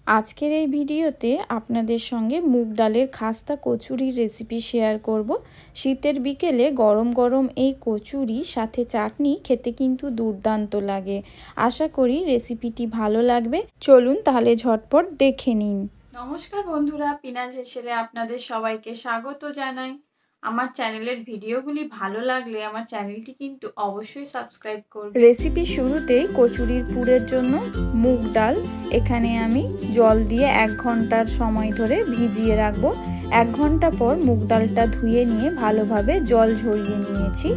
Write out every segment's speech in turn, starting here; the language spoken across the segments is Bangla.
আজকের এই ভিডিওতে আপনাদের সঙ্গে মুগ ডালের খাস্তা কচুরির রেসিপি শেয়ার করব। শীতের বিকেলে গরম গরম এই কচুরি সাথে চাটনি খেতে কিন্তু দুর্দান্ত লাগে। আশা করি রেসিপিটি ভালো লাগবে। চলুন তাহলে ঝটপট দেখে নিন। নমস্কার বন্ধুরা, পিনাজ হেসেলে আপনাদের সবাইকে স্বাগত জানাই। আমার চ্যানেলের ভিডিওগুলি ভালো লাগলে আমার চ্যানেলটি কিন্তু অবশ্যই সাবস্ক্রাইব করবেন। রেসিপি শুরুতেই কচুরির পুরের জন্য মুগ ডাল এখানে আমি জল দিয়ে 1 ঘন্টার সময় ধরে ভিজিয়ে রাখবো। 1 ঘন্টা পর মুগ ডালটা ধুয়ে নিয়ে ভালোভাবে জল ঝরিয়ে নিয়েছি।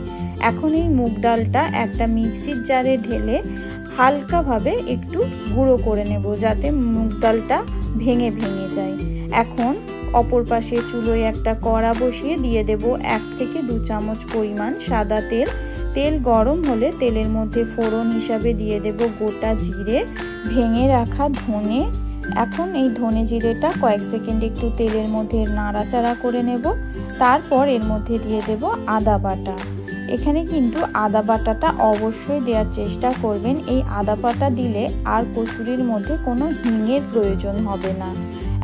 এখন এই মুগ ডালটা একটা মিক্সির জারে ঢেলে হালকাভাবে একটু গুঁড়ো করে নেব, যাতে মুগ ডালটা ভেঙে যায়। এখন অপর পাশে চুলোয় একটা কড়া বসিয়ে দিয়ে দেব 1 থেকে 2 চামচ পরিমাণ সাদা তেল। তেল গরম হলে তেলের মধ্যে ফোড়ন হিসাবে দিয়ে দেব গোটা জিরে, ভেঙে রাখা ধনে। এখন এই ধনে জিরেটা কয়েক সেকেন্ড একটু তেলের মধ্যে নাড়াচাড়া করে নেব। তারপর এর মধ্যে দিয়ে দেব আদা বাটা। এখানে কিন্তু আদা বাটাটা অবশ্যই দেওয়ার চেষ্টা করবেন। এই আদা বাটা দিলে আর কচুরির মধ্যে কোনো হিঙের প্রয়োজন হবে না।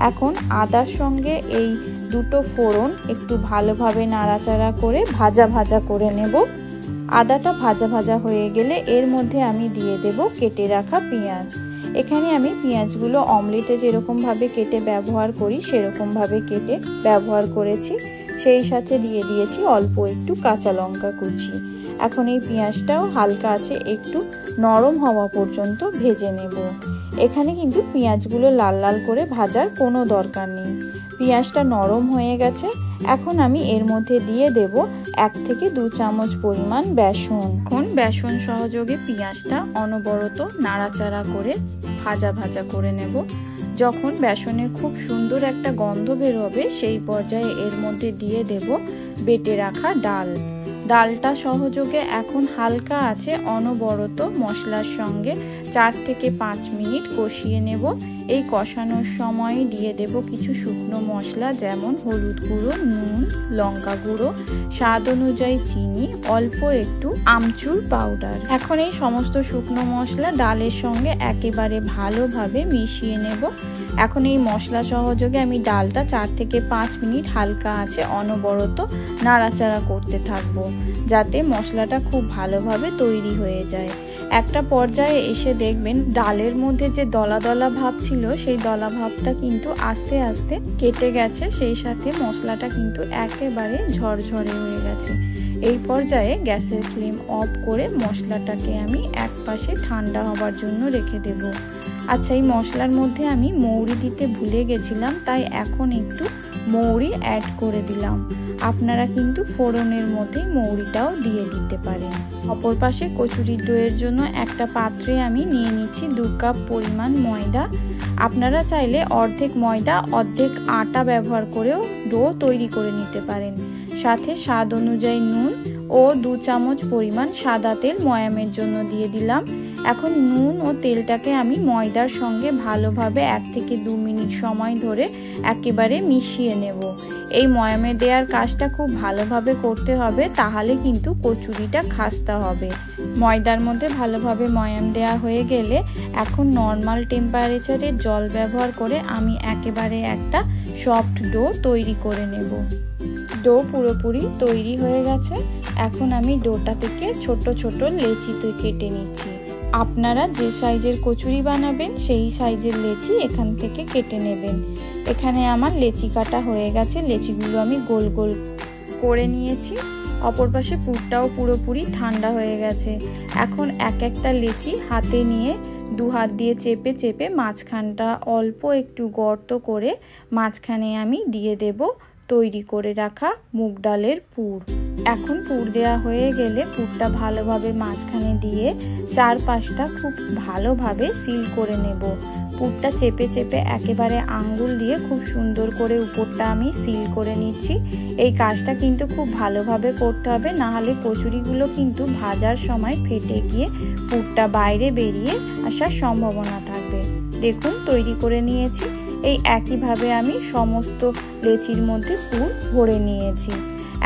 এখন আদার সঙ্গে এই দুটো ফোড়ন একটু ভালোভাবে নাড়াচাড়া করে ভাজা করে নেব। আদাটা ভাজা হয়ে গেলে এর মধ্যে আমি দিয়ে দেব কেটে রাখা পেঁয়াজ। এখানে আমি পেঁয়াজগুলো অমলেটে যেরকমভাবে কেটে ব্যবহার করি সেরকমভাবে কেটে ব্যবহার করেছি। সেই সাথে দিয়ে দিয়েছি অল্প একটু কাঁচা লঙ্কা কুচি। এখন এই পেঁয়াজটাও হালকা আছে একটু নরম হওয়া পর্যন্ত ভেজে নেব। এখানে কিন্তু পেঁয়াজগুলো লাল লাল করে ভাজার কোনো দরকার নেই। পেঁয়াজটা নরম হয়ে গেছে। এখন আমি এর মধ্যে দিয়ে দেব 1 থেকে 2 চামচ পরিমাণ বেসন। এখন বেসন সহযোগে পেঁয়াজটা অনবরত নাড়াচাড়া করে ভাজা করে নেব। যখন বেসনের খুব সুন্দর একটা গন্ধ বের হবে সেই পর্যায়ে এর মধ্যে দিয়ে দেব বেটে রাখা ডালটা সহযোগে এখন হালকা আছে অনবরত মশলার সঙ্গে 4 থেকে 5 মিনিট কষিয়ে নেব। এই কষানোর সময় দিয়ে দেব কিছু শুকনো মশলা, যেমন হলুদ গুঁড়ো, নুন, লঙ্কা গুঁড়ো, স্বাদ অনুযায়ী চিনি, অল্প একটু আমচুর পাউডার। এখন এই সমস্ত শুকনো মশলা ডালের সঙ্গে একেবারে ভালোভাবে মিশিয়ে নেব। এখন এই মশলা সহযোগে আমি ডালটা 4 থেকে 5 মিনিট হালকা আছে অনবরত নাড়াচাড়া করতে থাকবো, যাতে মশলাটা খুব ভালোভাবে তৈরি হয়ে যায়। একটা পর্যায়ে এসে দেখবেন ডালের মধ্যে যে দলা দলা ভাব ছিল সেই দলা ভাবটা কিন্তু আস্তে আস্তে কেটে গেছে। সেই সাথে মশলাটা কিন্তু একেবারে ঝরঝরে হয়ে গেছে। এই পর্যায়ে গ্যাসের ফ্লেম অফ করে মশলাটাকে আমি একপাশে ঠান্ডা হবার জন্য রেখে দেব। আচ্ছা, এই মশলার মধ্যে আমি মৌরি দিতে ভুলে গেছিলাম, তাই এখন একটু মৌরি অ্যাড করে দিলাম। আপনারা কিন্তু ফোড়নের মধ্যে মৌরিটাও দিয়ে দিতে পারেন। অপর পাশে কচুরির ডোয়ের জন্য একটা পাত্রে আমি নিয়ে নিচ্ছি 2 কাপ পরিমাণ ময়দা। আপনারা চাইলে অর্ধেক ময়দা অর্ধেক আটা ব্যবহার করেও ডো তৈরি করে নিতে পারেন। সাথে স্বাদ অনুযায়ী নুন ও 2 চামচ পরিমাণ সাদা তেল ময়ামের জন্য দিয়ে দিলাম। এখন নুন ও তেলটাকে আমি ময়দার সঙ্গে ভালোভাবে 1 থেকে 2 মিনিট সময় ধরে একেবারে মিশিয়ে নেব। এই ময়ামে দেওয়ার কাজটা খুব ভালোভাবে করতে হবে, তাহলে কিন্তু কচুরিটা খাস্তা হবে। ময়দার মধ্যে ভালোভাবে ময়াম দেওয়া হয়ে গেলে এখন নর্মাল টেম্পারেচারে জল ব্যবহার করে আমি একেবারে একটা সফট ডো তৈরি করে নেব। ডো পুরোপুরি তৈরি হয়ে গেছে। এখন আমি ডোটা থেকে ছোট ছোট লেচি কেটে নিচ্ছি। আপনারা যে সাইজের কচুরি বানাবেন সেই সাইজের লেচি এখান থেকে কেটে নেবেন। এখানে আমার লেচি কাটা হয়ে গেছে। লেচিগুলো আমি গোল গোল করে নিয়েছি। অপর পাশে পুরটাও পুরোপুরি ঠান্ডা হয়ে গেছে। এখন একটা লেচি হাতে নিয়ে 2 হাত দিয়ে চেপে মাঝখানটা অল্প একটু গর্ত করে মাঝখানে আমি দিয়ে দেব তৈরি করে রাখা মুগ ডালের পুর। এখন পুর দেওয়া হয়ে গেলে পুরটা ভালোভাবে মাঝখানে দিয়ে চারপাশটা খুব ভালোভাবে সিল করে নেব। পুরটা চেপে একেবারে আঙ্গুল দিয়ে খুব সুন্দর করে উপরটা আমি সিল করে নিচ্ছি। এই কাজটা কিন্তু খুব ভালোভাবে করতে হবে, না হলে কচুরিগুলো কিন্তু ভাজার সময় ফেটে গিয়ে পুরটা বাইরে বেরিয়ে আসার সম্ভাবনা থাকবে। দেখুন তৈরি করে নিয়েছি। এই একইভাবে আমি সমস্ত লেচির মধ্যে পুর ভরে নিয়েছি।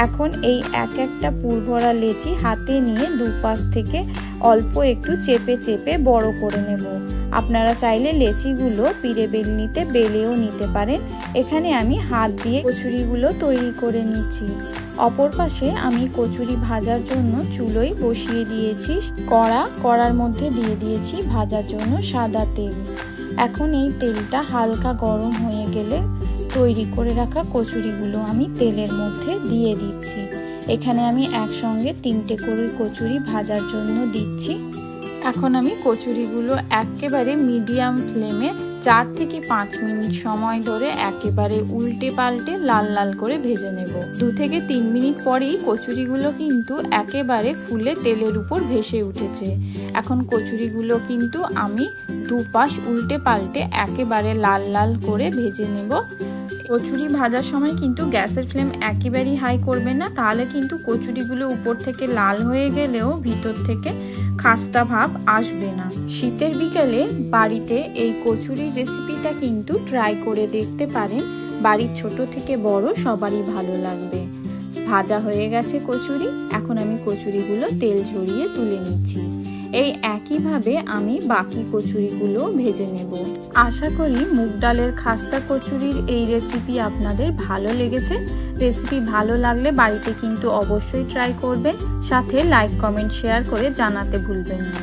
এখন এই একটা পুর ভরা লেচি হাতে নিয়ে দুপাশ থেকে অল্প একটু চেপে চেপে বড় করে নেব। আপনারা চাইলে লেচিগুলো পিড়ে বেলনিতে বেলেও নিতে পারেন। এখানে আমি হাত দিয়ে কচুরিগুলো তৈরি করে নিচ্ছি। অপর পাশে আমি কচুরি ভাজার জন্য চুলোয় বসিয়ে দিয়েছি কড়ার মধ্যে দিয়ে দিয়েছি ভাজার জন্য সাদা তেল। এখন এই তেলটা হালকা গরম হয়ে গেলে তৈরি করে রাখা কচুরিগুলো আমি তেলের মধ্যে দিয়ে দিচ্ছি। এখানে আমি একসঙ্গে 3টে করে কচুরি ভাজার জন্য দিচ্ছি। এখন আমি কচুরিগুলো একেবারে মিডিয়াম ফ্লেমে 4 থেকে 5 মিনিট সময় ধরে একেবারে উল্টে পাল্টে লাল লাল করে ভেজে নেব। 2 থেকে 3 মিনিট পরেই কচুরিগুলো কিন্তু একেবারে ফুলে তেলের উপর ভেসে উঠেছে। এখন কচুরিগুলো কিন্তু আমি দুপাশ উল্টে পাল্টে একেবারে লাল লাল করে ভেজে নেব। কচুরি ভাজার সময় কিন্তু গ্যাসের ফ্লেম একেবারেই হাই করবে না, তাহলে কিন্তু কচুরিগুলো উপর থেকে লাল হয়ে গেলেও ভিতর থেকে খাস্তা ভাব আসবে না। শীতের বিকালে বাড়িতে এই কচুরির রেসিপিটা কিন্তু ট্রাই করে দেখতে পারেন। বাড়ির ছোট থেকে বড় সবারই ভালো লাগবে। ভাজা হয়ে গেছে কচুরি, এখন আমি কচুরিগুলো তেল ঝরিয়ে তুলে নিচ্ছি। এই একইভাবে আমি বাকি কচুরিগুলো ভেজে নেব। আশা করি মুগ ডালের খাস্তা কচুরির এই রেসিপি আপনাদের ভালো লেগেছে। রেসিপি ভালো লাগলে বাড়িতে কিন্তু অবশ্যই ট্রাই করবেন। সাথে লাইক, কমেন্ট, শেয়ার করে জানাতে ভুলবেন না।